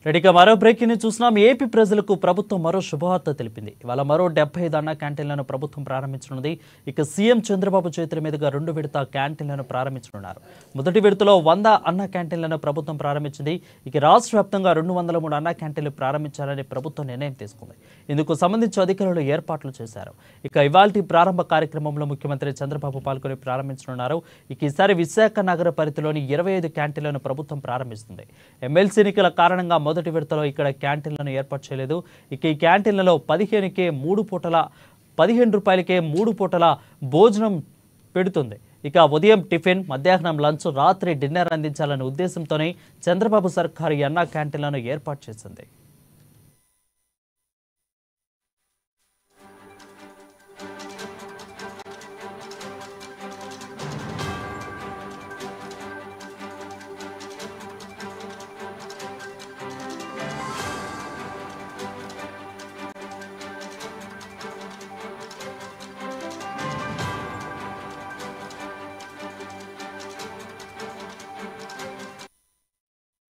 రెడీగా మరో బ్రేకింగ్ ని చూస్తున్నాం. ఏపీ ప్రజలకు ప్రభుత్వం మరో శుభవార్త తెలిపింది. ఇవాళ మరో 75 అన్న క్యాంటీన్లను ప్రభుత్వం ప్రారంభించనుంది. ఇక సీఎం చంద్రబాబు చేతుల మీదుగా 2 విడత క్యాంటీన్లను ప్రారంభించనున్నారు. మొదటి విడతలో 100 అన్న క్యాంటీన్లను ప్రభుత్వం ప్రారంభించింది. ఇక రాష్ట్ర వ్యాప్తంగా 203 అన్న క్యాంటీన్లు ప్రారంభించాలని ప్రభుత్వం నిర్ణయం తీసుకుంది. ఇందుకు సంబంధించి అధికారులు ఏర్పాట్లు చేశారు. ఇక ఇవాల్టి ప్రారంభ కార్యక్రమంలో ముఖ్యమంత్రి చంద్రబాబు పాల్గొని ప్రారంభించనున్నారు. ఇక ఈసారి విశాఖ నగర పరిధిలోని 25 క్యాంటీన్లను ప్రభుత్వం ప్రారంభిస్తుంది. ఎమ్మెల్సీ ఎన్నికల కారణంగా మొదటి విడతలో ఇక్కడ క్యాంటీన్లను ఏర్పాటు చేయలేదు. ఇక ఈ క్యాంటీన్లలో 15 రూపాయలకే 3 పూటల భోజనం పెడుతుంది. ఇక ఉదయం టిఫిన్, మధ్యాహ్నం లంచ్, రాత్రి డిన్నర్ అందించాలనే ఉద్దేశంతోనే చంద్రబాబు సర్కారు అన్న క్యాంటీన్లను ఏర్పాటు చేసింది.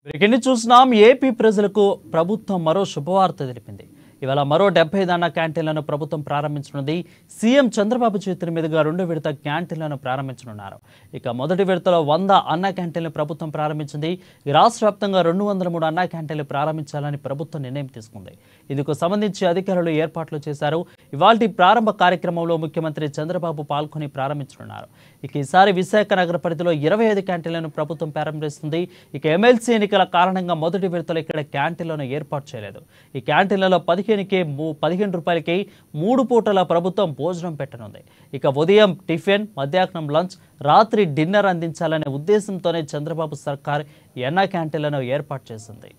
బ్రేకింగ్ చూస్తున్నాం. ఏపీ ప్రజలకు ప్రభుత్వం మరో శుభవార్త తెలిపింది. ఇవాళ మరో 75 అన్న క్యాంటీన్లను ప్రభుత్వం ప్రారంభించనుంది. సీఎం చంద్రబాబు చేతుల మీదుగా 2 విడత క్యాంటీన్లను ప్రారంభించనున్నారు. ఇక మొదటి విడతలో 100 అన్న క్యాంటీన్లు ప్రభుత్వం ప్రారంభించింది. రాష్ట్ర వ్యాప్తంగా 203 అన్న క్యాంటీన్లు ప్రారంభించాలని ప్రభుత్వం నిర్ణయం తీసుకుంది. ఇందుకు సంబంధించి అధికారులు ఏర్పాట్లు చేశారు. ఇవాల్టి ప్రారంభ కార్యక్రమంలో ముఖ్యమంత్రి చంద్రబాబు పాల్గొని ప్రారంభించనున్నారు. ఇక ఈసారి విశాఖ నగర పరిధిలో 25 క్యాంటీన్లను ప్రభుత్వం ప్రారంభిస్తుంది. ఇక ఎమ్మెల్సీ ఎన్నికల కారణంగా మొదటి విడతలో ఇక్కడ క్యాంటీన్లను ఏర్పాటు చేయలేదు. ఈ క్యాంటీన్లలో 15 రూపాయలకి 3 పూటల ప్రభుత్వం భోజనం పెట్టనుంది. ఇక ఉదయం టిఫిన్, మధ్యాహ్నం లంచ్, రాత్రి డిన్నర్ అందించాలనే ఉద్దేశంతోనే చంద్రబాబు సర్కార్ అన్న క్యాంటీన్లను ఏర్పాటు చేసింది.